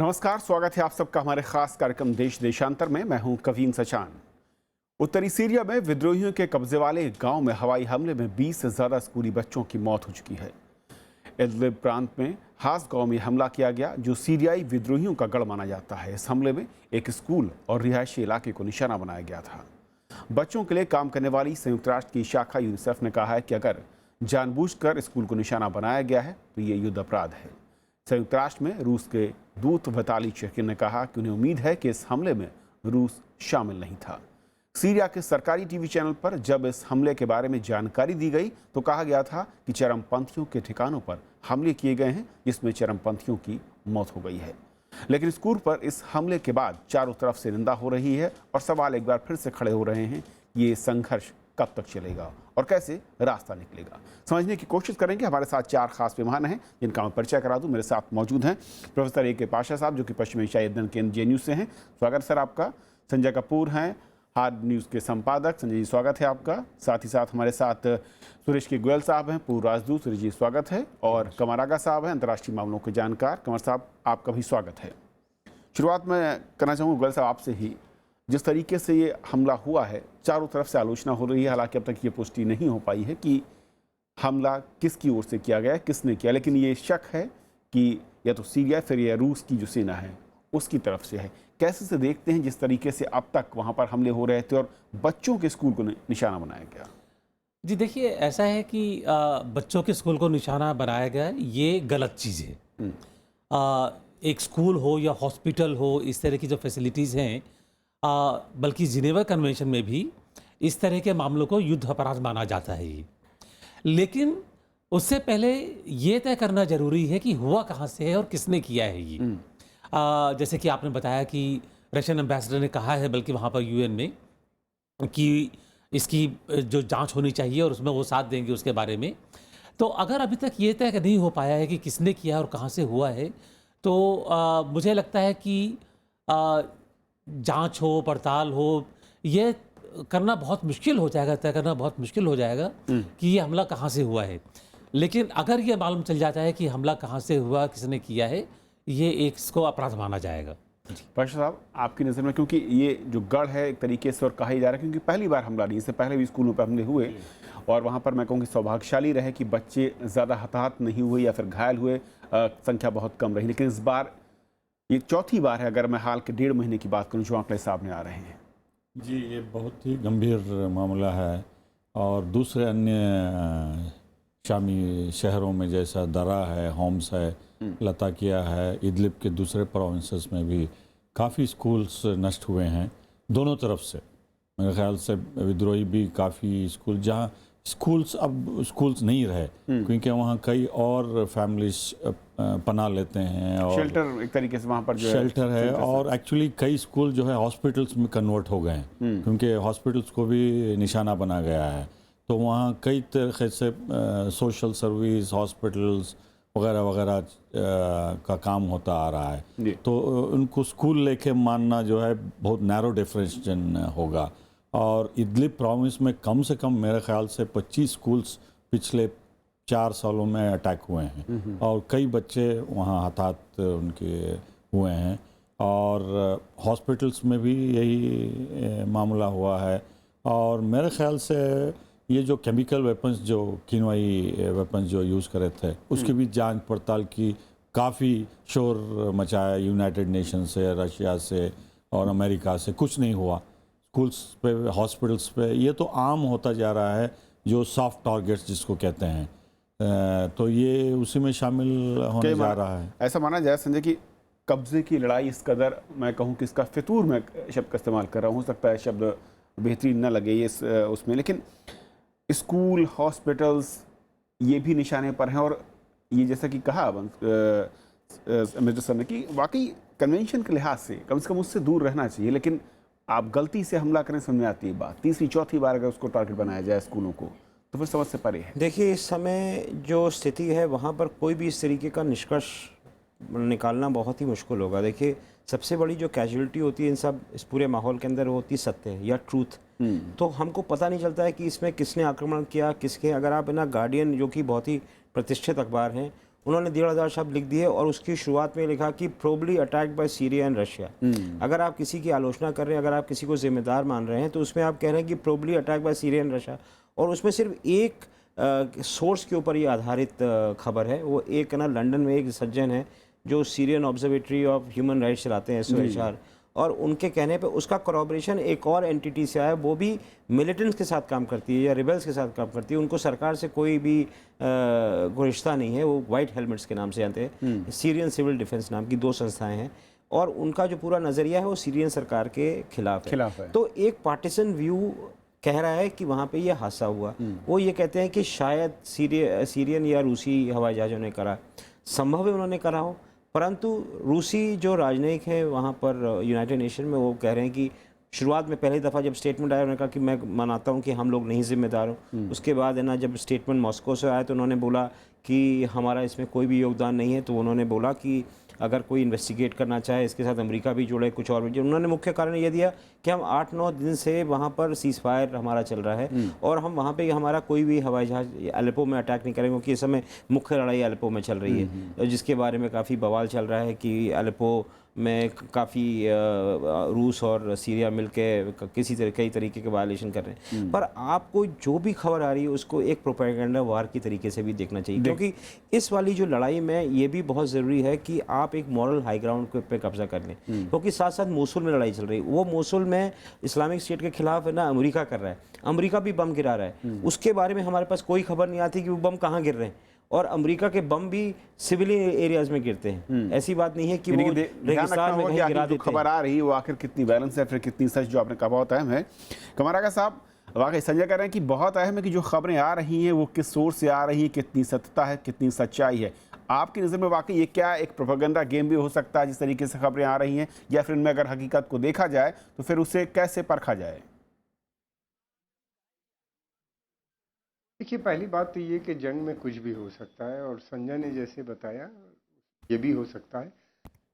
नमस्कार, स्वागत है आप सबका हमारे खास कार्यक्रम देश देशांतर में। मैं हूं कवीन सचान। उत्तरी सीरिया में विद्रोहियों के कब्जे वाले एक गांव में हवाई हमले में 20 से ज्यादा स्कूली बच्चों की मौत हो चुकी है। इदलिब प्रांत में हास गांव में हमला किया गया, जो सीरियाई विद्रोहियों का गढ़ माना जाता है। इस हमले में एक स्कूल और रिहायशी इलाके को निशाना बनाया गया था। बच्चों के लिए काम करने वाली संयुक्त राष्ट्र की शाखा यूनिसेफ ने कहा है कि अगर जानबूझकर स्कूल को निशाना बनाया गया है तो ये युद्ध अपराध है। संयुक्त राष्ट्र में रूस के दूत वताली चेकिन ने कहा कि उन्हें उम्मीद है कि इस हमले में रूस शामिल नहीं था। सीरिया के सरकारी टीवी चैनल पर जब इस हमले के बारे में जानकारी दी गई तो कहा गया था कि चरमपंथियों के ठिकानों पर हमले किए गए हैं, जिसमें चरमपंथियों की मौत हो गई है। लेकिन स्कूल पर इस हमले के बाद चारों तरफ से निंदा हो रही है और सवाल एक बार फिर से खड़े हो रहे हैं, ये संघर्ष कब तक चलेगा और कैसे रास्ता निकलेगा। समझने की कोशिश करेंगे। हमारे साथ चार खास मेहमान हैं जिनका मैं परिचय करा दूं। मेरे साथ मौजूद हैं प्रोफेसर ए के पाशा साहब, जो कि पश्चिमी एशियाई अध्ययन केंद्र जेएनयू से हैं। स्वागत सर आपका। संजय कपूर हैं, हार्ड न्यूज़ के संपादक। संजय जी, स्वागत है आपका। साथ ही साथ हमारे साथ सुरेश के गोयल साहब हैं, पूर्व राजदूत। सुरेश जी, स्वागत है। और कमर आगा साहब हैं, अंतर्राष्ट्रीय मामलों के जानकार। कमर साहब, आपका भी स्वागत है। शुरुआत में करना चाहूँगा गोयल साहब आपसे ही। जिस तरीके से ये हमला हुआ है, चारों तरफ से आलोचना हो रही है, हालांकि अब तक ये पुष्टि नहीं हो पाई है कि हमला किसकी ओर से किया गया है, किसने किया, लेकिन ये शक है कि या तो सीरिया फिर या रूस की जो सेना है उसकी तरफ से है। कैसे से देखते हैं जिस तरीके से अब तक वहाँ पर हमले हो रहे थे और बच्चों के स्कूल को निशाना बनाया गया? जी देखिए, ऐसा है कि बच्चों के स्कूल को निशाना बनाया गया है, ये गलत चीज़ है। एक स्कूल हो या हॉस्पिटल हो, इस तरह की जो फैसिलिटीज़ हैं, बल्कि जिनेवा कन्वेंशन में भी इस तरह के मामलों को युद्ध अपराध माना जाता है ये। लेकिन उससे पहले ये तय करना ज़रूरी है कि हुआ कहाँ से है और किसने किया है ये। जैसे कि आपने बताया कि रशियन एम्बेसडर ने कहा है, बल्कि वहाँ पर यूएन में, कि इसकी जो जांच होनी चाहिए और उसमें वो साथ देंगे उसके बारे में। तो अगर अभी तक ये तय नहीं हो पाया है कि किसने किया और कहाँ से हुआ है, तो मुझे लगता है कि जांच हो, पड़ताल हो, ये करना बहुत मुश्किल हो जाएगा, तय करना बहुत मुश्किल हो जाएगा कि ये हमला कहाँ से हुआ है। लेकिन अगर ये मालूम चल जाता है कि हमला कहाँ से हुआ, किसने किया है, ये एक इसको अपराध माना जाएगा। पाशा साहब, आपकी नज़र में, क्योंकि ये जो गढ़ है एक तरीके से और कहा ही जा रहा है, क्योंकि पहली बार हमला नहीं, इससे पहले भी स्कूलों पर हमले हुए और वहाँ पर मैं कहूँ कि सौभाग्यशाली रहे कि बच्चे ज़्यादा हताहत नहीं हुए या फिर घायल हुए, संख्या बहुत कम रही। लेकिन इस बार ये चौथी बार है, अगर मैं हाल के 1.5 महीने की बात करूँ, जो आंकड़े सामने आ रहे हैं। जी, ये बहुत ही गंभीर मामला है। और दूसरे अन्य शामी शहरों में जैसा दरा है, होम्स है, लताकिया है, इदलिब के दूसरे प्रोविंसेस में भी काफ़ी स्कूल्स नष्ट हुए हैं दोनों तरफ से। मेरे ख्याल से विद्रोही भी काफ़ी स्कूल, जहाँ स्कूल्स अब स्कूल्स नहीं रहे, क्योंकि वहाँ कई और फैमिलीज पनाह लेते हैं और शेल्टर एक तरीके से वहाँ पर जो शेल्टर है। और एक्चुअली कई स्कूल जो है हॉस्पिटल्स में कन्वर्ट हो गए हैं, क्योंकि हॉस्पिटल्स को भी निशाना बना गया है। तो वहाँ कई तरीके से सोशल सर्विस, हॉस्पिटल्स वगैरह वगैरह का काम होता आ रहा है। तो उनको स्कूल लेके मानना जो है बहुत नैरो डिफरेंशिएशन होगा। और इदलिब प्रोविंस में कम से कम मेरे ख्याल से 25 स्कूल्स पिछले 4 सालों में अटैक हुए हैं और कई बच्चे वहाँ हताहत उनके हुए हैं। और हॉस्पिटल्स में भी यही मामला हुआ है। और मेरे ख्याल से ये जो केमिकल वेपन्स, जो कीनवाई वेपन्स जो यूज़ करे थे, उसकी भी जांच पड़ताल की काफ़ी शोर मचाया यूनाइटेड नेशन से, रशिया से और अमेरिका से। कुछ नहीं हुआ। स्कूल्स पे, हॉस्पिटल्स पे ये तो आम होता जा रहा है, जो सॉफ्ट टारगेट्स जिसको कहते हैं। तो ये उसी में शामिल होने जा रहा है। ऐसा माना जाए संजय कि कब्जे की लड़ाई इस कदर, मैं कहूँ कि इसका फितूर में शब्द का इस्तेमाल कर रहा हूँ, हो सकता है शब्द बेहतरीन न लगे ये उसमें, लेकिन स्कूल, हॉस्पिटल्स ये भी निशाने पर हैं। और ये जैसा कि कहा अमित सर ने कि वाकई कन्वेंशन के लिहाज से कम उससे दूर रहना चाहिए, लेकिन आप गलती से हमला करें, समझ में आती है बात। तीसरी चौथी बार अगर उसको टारगेट बनाया जाए स्कूलों को, तो फिर समझ से परे है। देखिए, इस समय जो स्थिति है वहाँ पर कोई भी इस तरीके का निष्कर्ष निकालना बहुत ही मुश्किल होगा। देखिए, सबसे बड़ी जो कैजुअलिटी होती है इस पूरे माहौल के अंदर, वो होती है सत्य या ट्रूथ। तो हमको पता नहीं चलता है कि इसमें किसने आक्रमण किया, किसके। अगर आप ना गार्डियन, जो कि बहुत ही प्रतिष्ठित अखबार हैं, उन्होंने 1,500 शब्द लिख दिए और उसकी शुरुआत में लिखा कि probably attacked by Syria and Russia. अगर आप किसी की आलोचना कर रहे हैं, अगर आप किसी को जिम्मेदार मान रहे हैं, तो उसमें आप कह रहे हैं कि probably attack by Syria and Russia, और उसमें सिर्फ एक सोर्स के ऊपर ये आधारित खबर है। वो एक ना लंदन में एक सज्जन है जो Syrian observatory of human rights चलाते हैं, SOHR, और उनके कहने पे उसका corroboration एक और एंटिटी से आया, वो भी मिलिटेंट्स के साथ काम करती है या रिबल्स के साथ काम करती है। उनको सरकार से कोई भी कोई रिश्ता नहीं है, वो वाइट हेलमेट्स के नाम से जानते हैं। सीरियन सिविल डिफेंस नाम की 2 संस्थाएं हैं, और उनका जो पूरा नज़रिया है वो सीरियन सरकार के खिलाफ है। तो एक पार्टिसन व्यू कह रहा है कि वहाँ पे ये हादसा हुआ। वो ये कहते हैं कि शायद सीरियन या रूसी हवाई जहाज़ों ने करा, संभव है उन्होंने करा हो, परंतु रूसी जो राजनयिक हैं वहाँ पर यूनाइटेड नेशन में, वो कह रहे हैं कि शुरुआत में पहली दफ़ा जब स्टेटमेंट आया, उन्होंने कहा कि मैं मानता हूँ कि हम लोग नहीं जिम्मेदार हो। उसके बाद है ना, जब स्टेटमेंट मॉस्को से आया तो उन्होंने बोला कि हमारा इसमें कोई भी योगदान नहीं है। तो उन्होंने बोला कि अगर कोई इन्वेस्टिगेट करना चाहे, इसके साथ अमेरिका भी जुड़े, कुछ और भी जुड़े। उन्होंने मुख्य कारण ये दिया कि हम 8-9 दिन से वहाँ पर सीज़ फायर हमारा चल रहा है, और हम वहाँ पे हमारा कोई भी हवाई जहाज़ अलेप्पो में अटैक नहीं करेंगे, क्योंकि इस समय मुख्य लड़ाई अलेप्पो में चल रही है, जिसके बारे में काफ़ी बवाल चल रहा है कि अलेप्पो में काफ़ी रूस और सीरिया मिलके कई तरीके के वायलेशन कर रहे हैं। पर आपको जो भी खबर आ रही है उसको एक प्रोपेगेंडा वार की तरीके से भी देखना चाहिए, क्योंकि इस वाली जो लड़ाई में ये भी बहुत ज़रूरी है कि आप एक मॉरल हाई ग्राउंड पे कब्जा कर लें, क्योंकि साथ साथ मोसुल में लड़ाई चल रही है। वो मोसुल में इस्लामिक स्टेट के खिलाफ है ना अमेरिका कर रहा है, अमेरिका भी बम गिरा रहा है, उसके बारे में हमारे पास कोई खबर नहीं आती कि वो बम कहाँ गिर रहे हैं, और अमेरिका के बम भी सिविलियन एरियाज में गिरते हैं। ऐसी बात नहीं है कि वो रेगिस्तान में कहीं गिरा देते हैं। खबर आ रही है वो आखिर कितनी बैलेंस है, फिर कितनी सच, जो आपने कहा बहुत अहम है। कमरागा साहब वाकई संजय कह रहे हैं कि बहुत अहम है कि जो खबरें आ रही हैं वो किस सोर्स से आ रही हैं, कितनी सत्यता है, कितनी सच्चाई है। आपकी नज़र में वाकई ये क्या एक प्रोपेगेंडा गेम भी हो सकता है जिस तरीके से खबरें आ रही हैं, या फिर इनमें अगर हकीकत को देखा जाए तो फिर उसे कैसे परखा जाए? देखिए, पहली बात तो ये कि जंग में कुछ भी हो सकता है, और संजय ने जैसे बताया ये भी हो सकता है।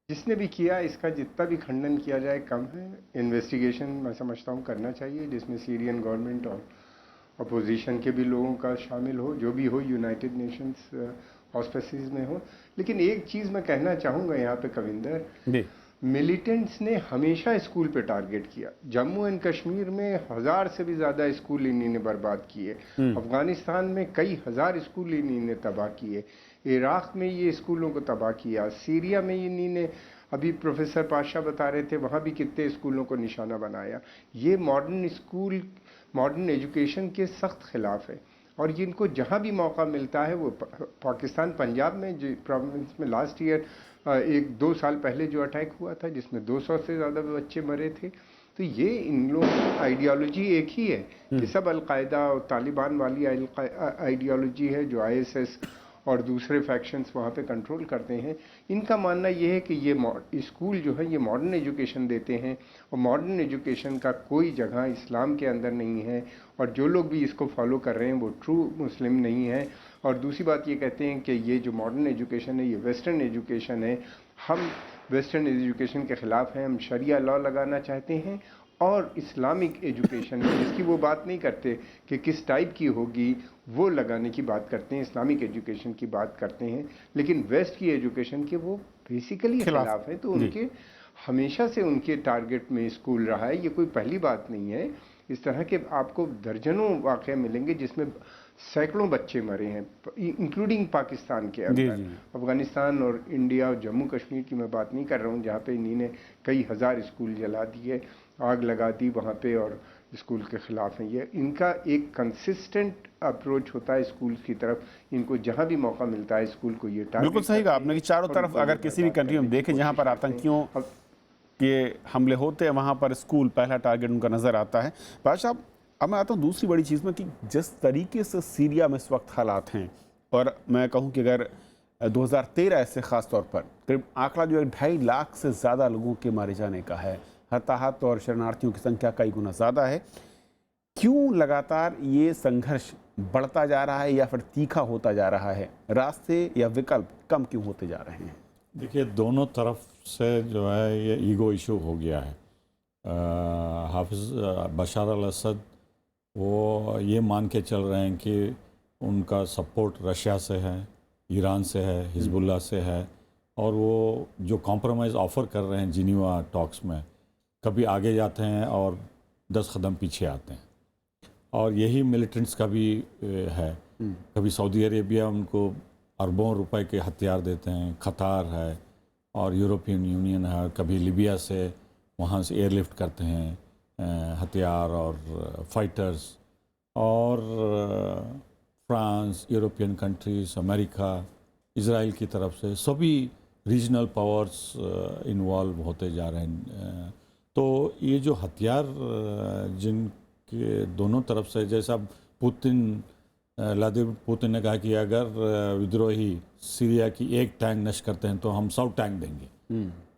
जिसने भी किया इसका जितना भी खंडन किया जाए कम है। इन्वेस्टिगेशन मैं समझता हूँ करना चाहिए, जिसमें सीरियन गवर्नमेंट और अपोजिशन के भी लोगों का शामिल हो, जो भी हो यूनाइटेड नेशंस ऑस्पेसिस में हो। लेकिन एक चीज़ मैं कहना चाहूँगा यहाँ पे कविंदर, मिलिटेंट्स ने हमेशा स्कूल पे टारगेट किया। जम्मू एंड कश्मीर में 1000 से भी ज़्यादा स्कूल इन्हीं ने बर्बाद किए, अफगानिस्तान में कई हजार स्कूल इन्हीं ने तबाह किए, इराक़ में ये स्कूलों को तबाह किया, सीरिया में इन्हीं ने, अभी प्रोफेसर पाशा बता रहे थे वहाँ भी कितने स्कूलों को निशाना बनाया। ये मॉडर्न स्कूल, मॉडर्न एजुकेशन के सख्त खिलाफ है, और जिनको जहाँ भी मौका मिलता है वो पाकिस्तान पंजाब में जो प्रोविंस में लास्ट ईयर 1-2 साल पहले जो अटैक हुआ था जिसमें 200 से ज़्यादा बच्चे मरे थे, तो ये इन लोगों की आइडियोलॉजी एक ही है कि सब अलकायदा और तालिबान वाली आइडियोलॉजी है जो ISS और दूसरे फैक्शंस वहाँ पे कंट्रोल करते हैं। इनका मानना ये है कि ये स्कूल जो है ये मॉडर्न एजुकेशन देते हैं, और मॉडर्न एजुकेशन का कोई जगह इस्लाम के अंदर नहीं है, और जो लोग भी इसको फॉलो कर रहे हैं वो ट्रू मुस्लिम नहीं है। और दूसरी बात ये कहते हैं कि ये जो मॉडर्न एजुकेशन है ये वेस्टर्न एजुकेशन है। हम वेस्टर्न एजुकेशन के ख़िलाफ़ हैं, हम शरिया लॉ लगाना चाहते हैं, और इस्लामिक एजुकेशन जिसकी वो बात नहीं करते कि किस टाइप की होगी, वो लगाने की बात करते हैं, इस्लामिक एजुकेशन की बात करते हैं, लेकिन वेस्ट की एजुकेशन के वो बेसिकली खिलाफ है। तो उनके हमेशा से उनके टारगेट में स्कूल रहा है, ये कोई पहली बात नहीं है। इस तरह के आपको दर्जनों वाक़े मिलेंगे जिसमें सैकड़ों बच्चे मरे हैं, इंक्लूडिंग पाकिस्तान के अंदर। अफगानिस्तान और इंडिया और जम्मू कश्मीर की मैं बात नहीं कर रहा हूँ, जहाँ पे इन्हीं ने कई हज़ार स्कूल जला दिए, आग लगा दी वहाँ पे, और स्कूल के ख़िलाफ़ हैं। ये इनका एक कंसिस्टेंट अप्रोच होता है स्कूल की तरफ, इनको जहाँ भी मौका मिलता है स्कूल को ये टारगेट। बिल्कुल सही कहा आपने कि चारों तरफ अगर किसी भी कंट्री में देखें जहाँ पर आतंकियों के हमले होते हैं वहाँ पर स्कूल पहला टारगेट उनका नज़र आता है। बादशाह, अब मैं आता हूँ दूसरी बड़ी चीज़ में कि जिस तरीके से सीरिया में इस वक्त हालात हैं, और मैं कहूँ कि अगर 2013 से ख़ास तौर पर करीब आंकड़ा जो है 2.5 लाख से ज़्यादा लोगों के मारे जाने का है, हताहत और शरणार्थियों की संख्या कई गुना ज़्यादा है। क्यों लगातार ये संघर्ष बढ़ता जा रहा है या फिर तीखा होता जा रहा है? रास्ते या विकल्प कम क्यों होते जा रहे हैं? देखिए, दोनों तरफ से जो है ये ईगो इशू हो गया है। हाफिज़ बशार अल असद वो ये मान के चल रहे हैं कि उनका सपोर्ट रशिया से है, ईरान से है, हिजबुल्लाह से है, और वो जो कॉम्प्रोमाइज़ ऑफ़र कर रहे हैं जिनीवा टॉक्स में, कभी आगे जाते हैं और 10 कदम पीछे आते हैं। और यही मिलिटेंट्स का भी है। कभी सऊदी अरेबिया उनको अरबों रुपए के हथियार देते हैं, कतार है और यूरोपियन यूनियन है, कभी लिबिया से वहाँ से एयरलिफ्ट करते हैं हथियार और फाइटर्स, और France, European countries, America, Israel की तरफ से सभी रीजनल पावर्स इन्वॉल्व होते जा रहे हैं। तो ये जो हथियार जिनके दोनों तरफ से, जैसा व्लादिमीर पुतिन ने कहा कि अगर विद्रोही सीरिया की एक टैंक नष्ट करते हैं तो हम 100 टैंक देंगे,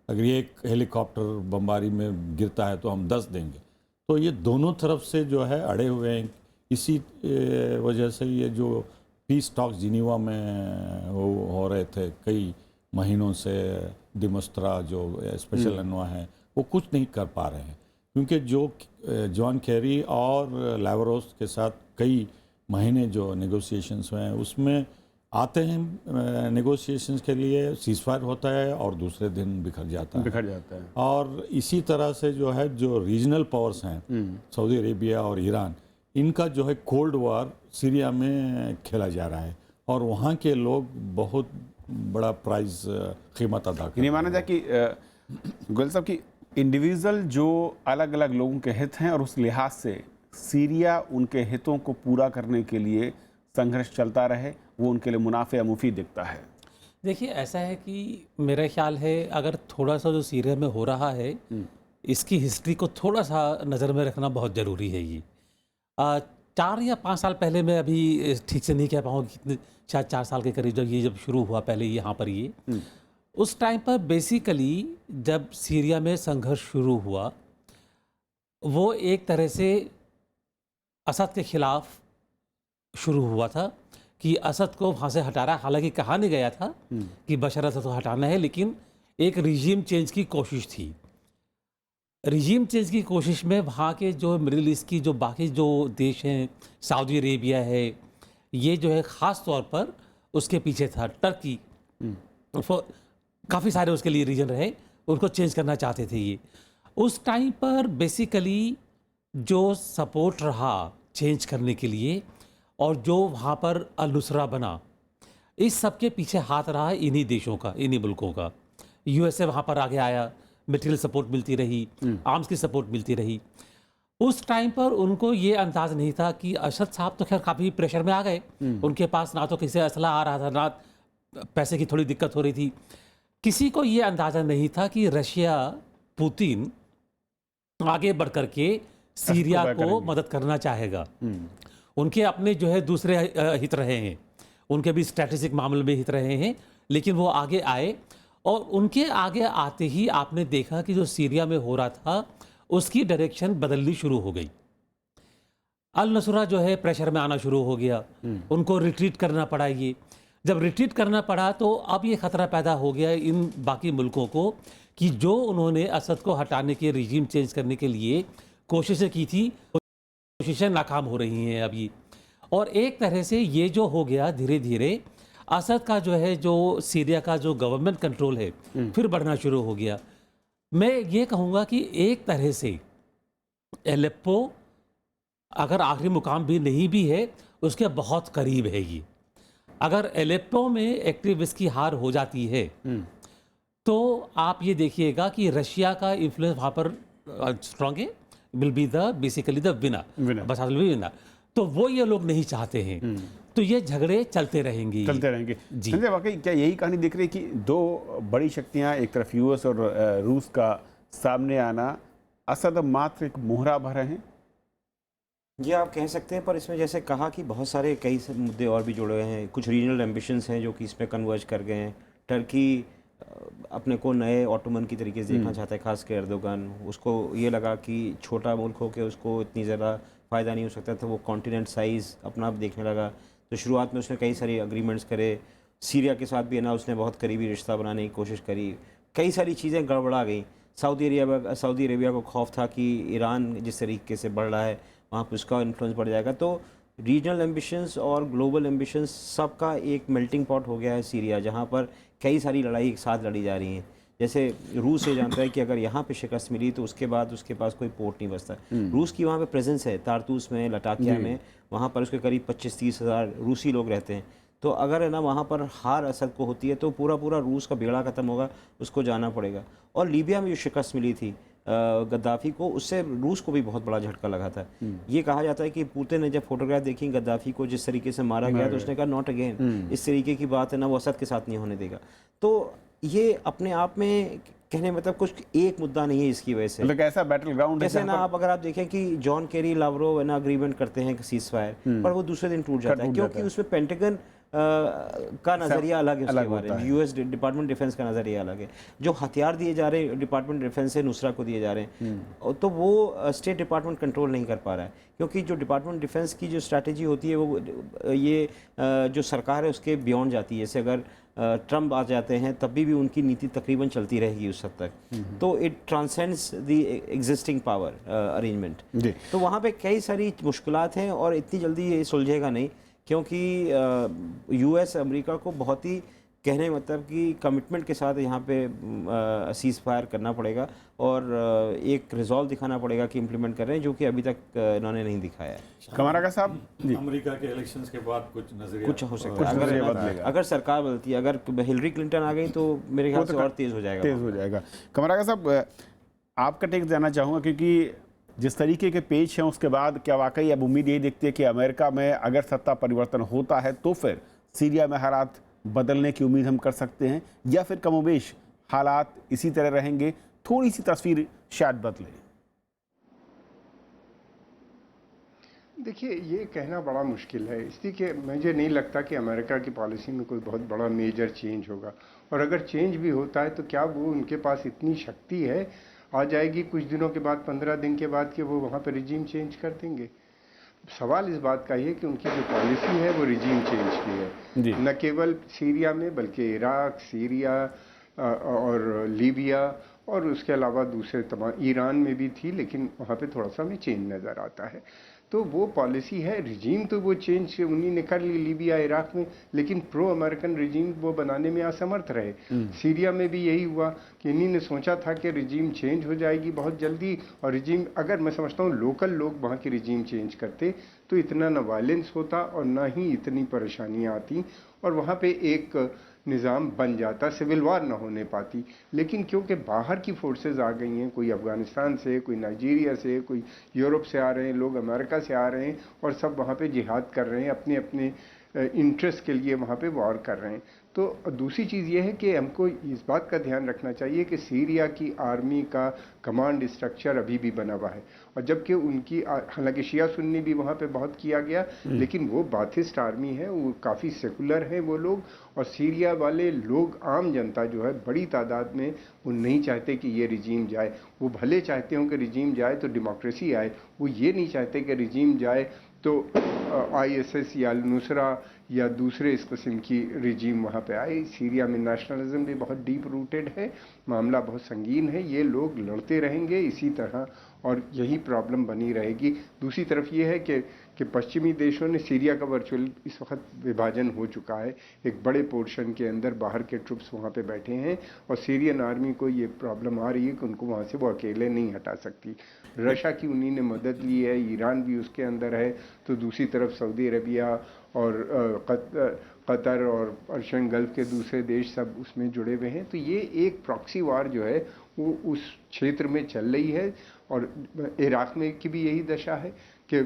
अगर एक हेलीकॉप्टर बमबारी में गिरता है तो हम 10 देंगे। तो ये दोनों तरफ से जो है अड़े हुए हैं। इसी वजह से ये जो पीस टॉक्स जिनीवा में हो रहे थे कई महीनों से, डिमोस्ट्रा जो स्पेशल अनवा है वो कुछ नहीं कर पा रहे हैं, क्योंकि जो जॉन केरी और लावरोस के साथ कई महीने जो नेगोशिएशंस हुए हैं उसमें आते हैं नेगोशिएशंस के लिए, सीज़फायर होता है और दूसरे दिन बिखर जाता है। और इसी तरह से जो है जो रीजनल पावर्स हैं सऊदी अरेबिया और ईरान, इनका जो है कोल्ड वार सीरिया में खेला जा रहा है और वहाँ के लोग बहुत बड़ा प्राइस कीमत अदा कर रहे हैं। माना जाए कि गोयल साहब की इंडिविजुअल जो अलग अलग लोगों के हित हैं और उस लिहाज से सीरिया उनके हितों को पूरा करने के लिए संघर्ष चलता रहे, वो उनके लिए मुनाफे मुफीद दिखता है। देखिए ऐसा है कि मेरा ख्याल है अगर थोड़ा सा जो सीरिया में हो रहा है इसकी हिस्ट्री को थोड़ा सा नज़र में रखना बहुत ज़रूरी है। ये 4 या 5 साल पहले, मैं अभी ठीक से नहीं कह पाऊँगा कितने, शायद 4 साल के करीब जब शुरू हुआ पहले यहाँ पर ये, उस टाइम पर बेसिकली जब सीरिया में संघर्ष शुरू हुआ वो एक तरह से असद के खिलाफ शुरू हुआ था कि असद को वहाँ से हटा रहा। हालांकि कहा नहीं गया था कि बशर असद को हटाना है, लेकिन एक रिजीम चेंज की कोशिश थी। रिजीम चेंज की कोशिश में वहाँ के जो मिडिल ईस्ट की जो बाकी जो देश हैं, सऊदी अरेबिया है, ये जो है ख़ास तौर पर उसके पीछे था। टर्की, काफ़ी सारे उसके लिए रीजन रहे, उनको चेंज करना चाहते थे ये। उस टाइम पर बेसिकली जो सपोर्ट रहा चेंज करने के लिए और जो वहाँ पर अल-नुसरा बना, इस सब के पीछे हाथ रहा इन्हीं देशों का, इन्हीं मुल्कों का। यूएसए वहाँ पर आगे आया, मटेरियल सपोर्ट मिलती रही, आर्म्स की सपोर्ट मिलती रही। उस टाइम पर उनको ये अंदाज नहीं था कि असद साहब तो खैर काफ़ी प्रेशर में आ गए, उनके पास ना तो किसी असला आ रहा था, ना पैसे की थोड़ी दिक्कत हो रही थी। किसी को ये अंदाज़ा नहीं था कि रशिया, पुतिन आगे बढ़ कर के सीरिया को मदद करना चाहेगा। उनके अपने जो है दूसरे हित रहे हैं, उनके भी स्ट्रैटेजिक मामले में हित रहे हैं, लेकिन वो आगे आए और उनके आगे आते ही आपने देखा कि जो सीरिया में हो रहा था उसकी डायरेक्शन बदलनी शुरू हो गई। अल-नुसरा जो है प्रेशर में आना शुरू हो गया, उनको रिट्रीट करना पड़ा। ये जब रिट्रीट करना पड़ा तो अब ये ख़तरा पैदा हो गया इन बाकी मुल्कों को कि जो उन्होंने असद को हटाने के, रिजीम चेंज करने के लिए कोशिशें की थी, कोशिशें नाकाम हो रही हैं अभी। और एक तरह से ये जो हो गया धीरे धीरे असद का जो है, जो सीरिया का जो गवर्नमेंट कंट्रोल है फिर बढ़ना शुरू हो गया। मैं ये कहूँगा कि एक तरह से एलेप्पो अगर आखिरी मुकाम भी नहीं भी है, उसके बहुत करीब है ये। अगर एलेप्पो में एक्टिविस्ट की हार हो जाती है तो आप ये देखिएगा कि रशिया का इन्फ्लुएंस वहाँ पर स्ट्रॉन्ग है, will be the basically the winner, बस विनर। तो वो ये लोग नहीं चाहते हैं, तो ये झगड़े चलते रहेंगे जी। संजय, वाकई क्या यही कहानी दिख रही है कि दो बड़ी शक्तियां, एक तरफ यूएस और रूस का सामने आना, असद मात्र एक मोहरा भर हैं? ये आप कह सकते हैं, पर इसमें जैसे कहा कि बहुत सारे कई मुद्दे और भी जुड़े हुए हैं। कुछ रीजनल एम्बिशंस हैं जो कि इसमें कन्वर्ज कर गए हैं। टर्की अपने को नए ऑटोमन की तरीके से देखना चाहता है, खास कर एर्दोगन। उसको ये लगा कि छोटा मुल्क हो के उसको इतनी ज़्यादा फ़ायदा नहीं हो सकता, तो वो कॉन्टिनेंट साइज़ अपना देखने लगा। तो शुरुआत में उसने कई सारे अग्रीमेंट्स करे। सीरिया के साथ भी है ना, उसने बहुत करीबी रिश्ता बनाने की कोशिश करी। कई सारी चीज़ें गड़बड़ा गई। सऊदी अरेबिया को खौफ था कि ईरान जिस तरीके से बढ़ रहा है वहाँ पर उसका इन्फ्लुएंस बढ़ जाएगा। तो रीजनल एम्बिशंस और ग्लोबल एम्बिशंस सबका एक मेल्टिंग पॉट हो गया है सीरिया, जहाँ पर कई सारी लड़ाई एक साथ लड़ी जा रही हैं। जैसे रूस ये जानता है कि अगर यहाँ पे शिकस्त मिली तो उसके बाद उसके पास कोई पोर्ट नहीं बचता। रूस की वहाँ पे प्रेजेंस है, तारतूस में, लटाकिया में, वहाँ पर उसके करीब 25-30 हज़ार रूसी लोग रहते हैं। तो अगर है ना वहाँ पर हार असद को होती है तो पूरा पूरा रूस का बेड़ा ख़त्म होगा, उसको जाना पड़ेगा। और लीबिया में जो शिकस्त मिली थी गद्दाफ़ी को, उससे रूस को भी बहुत बड़ा झटका लगा था। ये कहा जाता है कि पुतिन ने जब फोटोग्राफ देखी गद्दाफ़ी को जिस तरीके से मारा गया तो उसने कहा नॉट अगेन, इस तरीके की बात है ना वो असद के साथ नहीं होने देगा। तो ये अपने आप में कहने मतलब कुछ एक मुद्दा नहीं है इसकी वजह से, मतलब ऐसा बैटल ग्राउंड है जैसे ना आप अगर आप देखें कि जॉन केरी लावरोव ना अग्रीमेंट करते हैं सीज फायर, पर वो दूसरे दिन टूट जाता है क्योंकि उसमें पेंटागन का नज़रिया अलग है, उसके बारे में यूएस डिपार्टमेंट डिफेंस का नज़रिया अलग है। जो हथियार दिए जा रहे हैं डिपार्टमेंट डिफेंस से नुसरा को दिए जा रहे हैं, तो वो स्टेट डिपार्टमेंट कंट्रोल नहीं कर पा रहा है, क्योंकि जो डिपार्टमेंट डिफेंस की जो स्ट्रैटेजी होती है वो ये जो सरकार है उसके बियॉन्ड जाती है। जैसे अगर ट्रम्प आ जाते हैं तब भी उनकी नीति तकरीबन चलती रहेगी उस हद तक, तो it transcends the existing power arrangement. तो वहाँ पे कई सारी मुश्किलात हैं और इतनी जल्दी ये सुलझेगा नहीं, क्योंकि यूएस अमेरिका को बहुत ही कहने मतलब कि कमिटमेंट के साथ यहाँ पे सीज फायर करना पड़ेगा और एक रिजॉल्व दिखाना पड़ेगा कि इम्प्लीमेंट कर रहे हैं, जो कि अभी तक इन्होंने नहीं दिखाया है। कमरागा साहब, अमेरिका के इलेक्शंस के बाद कुछ नजरिया कुछ हो सकता है, अगर सरकार बदलती है, अगर हिलरी क्लिंटन आ गई तो मेरे ख्याल से और तेज़ हो जाएगा। कमरागा साहब, आपका टेक जानना चाहूँगा, क्योंकि जिस तरीके के पेच हैं उसके बाद क्या वाकई अब उम्मीद यही दिखती है कि अमेरिका में अगर सत्ता परिवर्तन होता है तो फिर सीरिया में हालात बदलने की उम्मीद हम कर सकते हैं, या फिर कमोबेश हालात इसी तरह रहेंगे, थोड़ी सी तस्वीर शायद बदले? देखिए, ये कहना बड़ा मुश्किल है, इसलिए कि मुझे नहीं लगता कि अमेरिका की पॉलिसी में कोई बहुत बड़ा मेजर चेंज होगा, और अगर चेंज भी होता है तो क्या वो उनके पास इतनी शक्ति है आ जाएगी कुछ दिनों के बाद, 15 दिन के बाद, कि वो वहाँ पर रिजीम चेंज कर देंगे? सवाल इस बात का ही है कि उनकी जो पॉलिसी है वो रिजीम चेंज की है, न केवल सीरिया में बल्कि इराक, सीरिया और लीबिया, और उसके अलावा दूसरे तमाम, ईरान में भी थी, लेकिन वहाँ पे थोड़ा सा हमें चेंज नज़र आता है। तो वो पॉलिसी है, रिजीम तो वो चेंज उन्हीं ने कर ली लीबिया, इराक में, लेकिन प्रो अमेरिकन रिजीम वो बनाने में असमर्थ रहे। सीरिया में भी यही हुआ कि इन्हीं ने सोचा था कि रिजीम चेंज हो जाएगी बहुत जल्दी, और रिजीम, अगर मैं समझता हूँ लोकल लोग वहाँ की रिजीम चेंज करते तो इतना ना वायलेंस होता और ना ही इतनी परेशानियाँ आती, और वहाँ पे एक निज़ाम बन जाता, सिविल वार ना होने पाती। लेकिन क्योंकि बाहर की फोर्सेस आ गई हैं, कोई अफ़गानिस्तान से, कोई नाइजीरिया से, कोई यूरोप से आ रहे हैं, लोग अमेरिका से आ रहे हैं, और सब वहाँ पे जिहाद कर रहे हैं, अपने अपने इंटरेस्ट के लिए वहाँ पे वॉर कर रहे हैं। तो दूसरी चीज़ ये है कि हमको इस बात का ध्यान रखना चाहिए कि सीरिया की आर्मी का कमांड स्ट्रक्चर अभी भी बना हुआ है, और जबकि उनकी, हालांकि शिया सुन्नी भी वहाँ पे बहुत किया गया, लेकिन वो बाथिस्ट आर्मी है, वो काफ़ी सेकुलर हैं वो लोग, और सीरिया वाले लोग, आम जनता जो है बड़ी तादाद में, वो नहीं चाहते कि ये रिजीम जाए। वो भले चाहते हों कि रिजीम जाए तो डेमोक्रेसी आए, वो ये नहीं चाहते कि रिजीम जाए तो आईएसएस या नुसरा या दूसरे इस किस्म की रिजीम वहाँ पे आए। सीरिया में नेशनलिज्म भी बहुत डीप रूटेड है, मामला बहुत संगीन है, ये लोग लड़ते रहेंगे इसी तरह, और यही प्रॉब्लम बनी रहेगी। दूसरी तरफ ये है कि पश्चिमी देशों ने, सीरिया का वर्चुअल इस वक्त विभाजन हो चुका है, एक बड़े पोर्शन के अंदर बाहर के ट्रुप्स वहाँ पे बैठे हैं, और सीरियन आर्मी को ये प्रॉब्लम आ रही है कि उनको वहाँ से वो अकेले नहीं हटा सकती। रशिया की उन्हीं ने मदद ली है, ईरान भी उसके अंदर है, तो दूसरी तरफ सऊदी अरबिया और कतर और पर्शियन गल्फ के दूसरे देश सब उसमें जुड़े हुए हैं। तो ये एक प्रॉक्सी वार जो है वो उस क्षेत्र में चल रही है, और इराक में की भी यही दशा है कि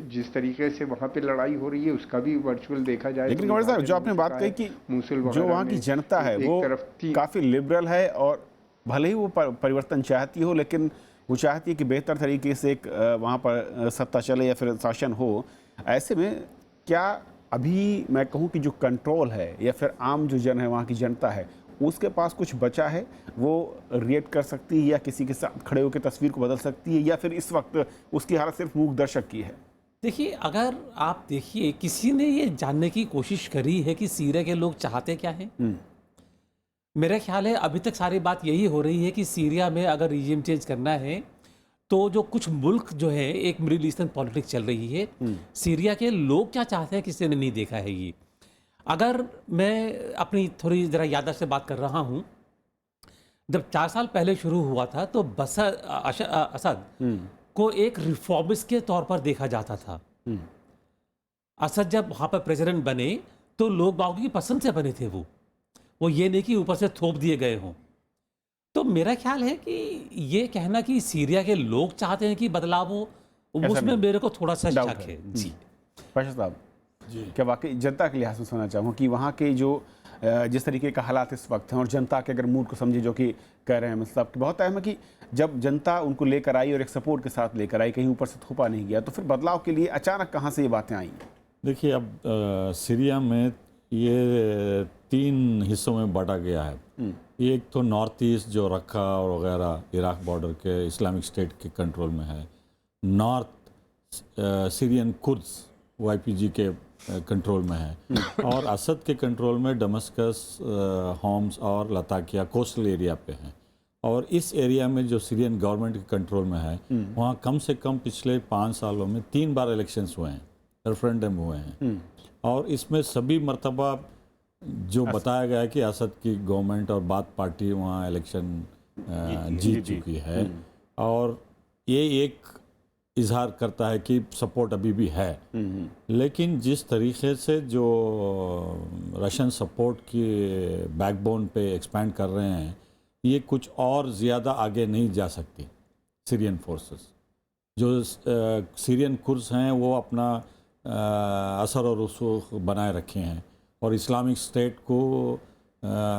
जिस तरीके से वहाँ पे लड़ाई हो रही है उसका भी वर्चुअल देखा जाए। लेकिन कमर साहब, जो आपने बात कही कि जो वहाँ की जनता है वो काफ़ी लिबरल है, और भले ही वो परिवर्तन चाहती हो, लेकिन वो चाहती है कि बेहतर तरीके से एक वहाँ पर सत्ता चले या फिर शासन हो। ऐसे में क्या अभी मैं कहूँ कि जो कंट्रोल है, या फिर आम जो जन है, वहाँ की जनता है, उसके पास कुछ बचा है, वो रिएक्ट कर सकती है या किसी के साथ खड़े होकर तस्वीर को बदल सकती है, या फिर इस वक्त उसकी हालत सिर्फ मूक दर्शक की है? देखिए, अगर आप देखिए, किसी ने ये जानने की कोशिश करी है कि सीरिया के लोग चाहते क्या हैं? मेरा ख्याल है अभी तक सारी बात यही हो रही है कि सीरिया में अगर रिजीम चेंज करना है तो जो कुछ मुल्क जो है एक मिडिल ईस्टर्न पॉलिटिक्स चल रही है, सीरिया के लोग क्या चाहते हैं किसी ने नहीं देखा है ये। अगर मैं अपनी थोड़ी ज़रा याददाश्त से बात कर रहा हूँ, जब 4 साल पहले शुरू हुआ था तो असद को एक रिफॉर्मिस्ट के तौर पर देखा जाता था। असद जब वहाँ पर प्रेसिडेंट बने तो लोग बागों की पसंद से बने थे, वो ये नहीं कि ऊपर से थोप दिए गए हों। तो मेरा ख्याल है कि ये कहना कि सीरिया के लोग चाहते हैं कि बदलाव हो, उसमें मेरे को थोड़ा सा शक है। जी पाशा साहब, क्या वाकई जनता के लिहाज से सुनना चाहूँ कि वहाँ के जो जिस तरीके का हालात इस वक्त हैं और जनता के अगर मूड को समझे, जो कि कह रहे हैं मतलब कि बहुत अहम है कि जब जनता उनको लेकर आई और एक सपोर्ट के साथ लेकर आई, कहीं ऊपर से थोपा नहीं गया, तो फिर बदलाव के लिए अचानक कहाँ से ये बातें आई? देखिए, अब सीरिया में ये 3 हिस्सों में बांटा गया है। एक तो नॉर्थ ईस्ट जो रक्का और वगैरह इराक बॉर्डर के इस्लामिक स्टेट के कंट्रोल में है, नॉर्थ सीरियन कुर्द्स YPG के कंट्रोल में है, और असद के कंट्रोल में दमस्कस, होम्स और लताकिया कोस्टल एरिया पे हैं। और इस एरिया में जो सीरियन गवर्नमेंट के कंट्रोल में है, वहाँ कम से कम पिछले 5 सालों में 3 बार इलेक्शंस हुए हैं, रेफरेंडम हुए हैं, और इसमें सभी मर्तबा जो बताया गया है कि असद की गवर्नमेंट और बाथ पार्टी वहाँ इलेक्शन जीत चुकी है, और ये एक इजहार करता है कि सपोर्ट अभी भी है। लेकिन जिस तरीके से जो रशियन सपोर्ट की बैकबोन पे एक्सपैंड कर रहे हैं, ये कुछ और ज़्यादा आगे नहीं जा सकती। सीरियन फोर्सेस जो सीरियन कुर्स हैं वो अपना असर और रसूख बनाए रखे हैं, और इस्लामिक स्टेट को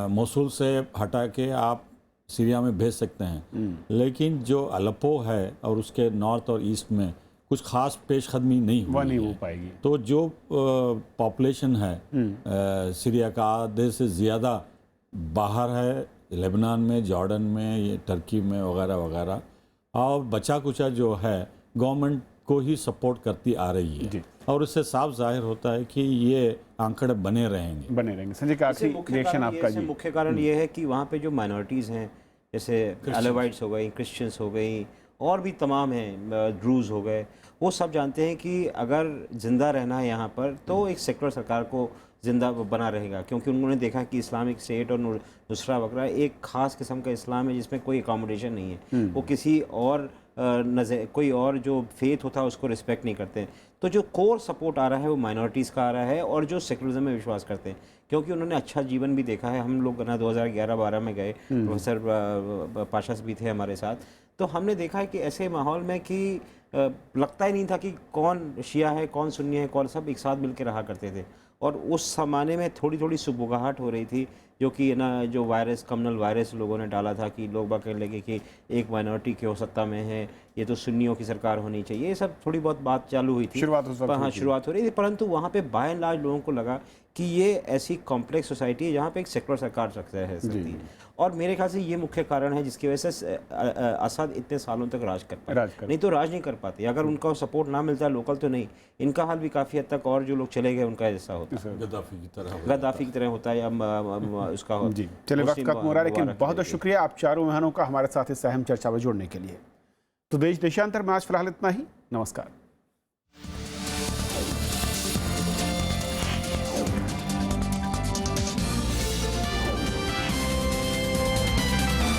मोसुल से हटा के आप सीरिया में भेज सकते हैं, लेकिन जो अलेप्पो है और उसके नॉर्थ और ईस्ट में कुछ खास पेशकदमी नहीं हो पाएगी। तो जो पॉपुलेशन है सीरिया का आधे से ज़्यादा बाहर है, लेबनान में, जॉर्डन में, ये टर्की में वगैरह वगैरह, और बचा कुचा जो है गवर्नमेंट को ही सपोर्ट करती आ रही है, और उससे साफ जाहिर होता है कि ये आंकड़े बने रहेंगे। संजय का आखिरी रिएक्शन आपका जी। मुख्य कारण ये है कि वहाँ पे जो माइनॉरिटीज़ हैं, जैसे अलेवाइट्स हो गई, क्रिश्चियंस हो गई, और भी तमाम हैं, ड्रूज हो गए, वो सब जानते हैं कि अगर ज़िंदा रहना है यहाँ पर तो एक सेकुलर सरकार को ज़िंदा बना रहेगा, क्योंकि उन्होंने देखा कि इस्लामिक स्टेट और नुसरा वगैरह एक ख़ास किस्म का इस्लाम है जिसमें कोई अकोमोडेशन नहीं है, वो किसी और कोई और जो फेथ होता है उसको रिस्पेक्ट नहीं करते हैं। तो जो कोर सपोर्ट आ रहा है वो माइनॉरिटीज़ का आ रहा है, और जो सेकुलरिज्म में विश्वास करते हैं, क्योंकि उन्होंने अच्छा जीवन भी देखा है। हम लोग ना 2011-12 में गए, प्रोफेसर पाशास भी थे हमारे साथ, तो हमने देखा है कि ऐसे माहौल में कि लगता ही नहीं था कि कौन शिया है, कौन सुन्नी है, कौन, सब एक साथ मिल के रहा करते थे। और उस ज़माने में थोड़ी थोड़ी सुबुगाहट हो रही थी, जो कि ना जो वायरस, कम्युनल वायरस लोगों ने डाला था कि लोग बात कहने लगे कि एक माइनॉरिटी क्यों सत्ता में है, ये तो सुन्नियों की सरकार होनी चाहिए, ये सब थोड़ी बहुत बात चालू हुई थी, शुरुआत हो रही थी। परंतु वहाँ पे बाय एंड लार्ज लोगों को लगा कि ये ऐसी कॉम्प्लेक्स सोसाइटी है जहाँ पे एक सेकुलर सरकार सकती है, और मेरे ख्याल से ये मुख्य कारण है जिसकी वजह से असद इतने सालों तक राज कर पाए। नहीं तो राज नहीं कर पाते, अगर उनका सपोर्ट ना मिलता लोकल तो नहीं। इनका हाल भी काफ़ी हद तक, और जो लोग चले गए उनका ऐसा होता है, गद्दाफी की तरह होता है, या उसका जी। चलिए, वक्त खत्म हो रहा है, लेकिन बहुत बहुत शुक्रिया आप चारों मेहमानों का हमारे साथ इस अहम चर्चा में जुड़ने के लिए। तो देश देशांतर में आज फिलहाल इतना ही। नमस्कार।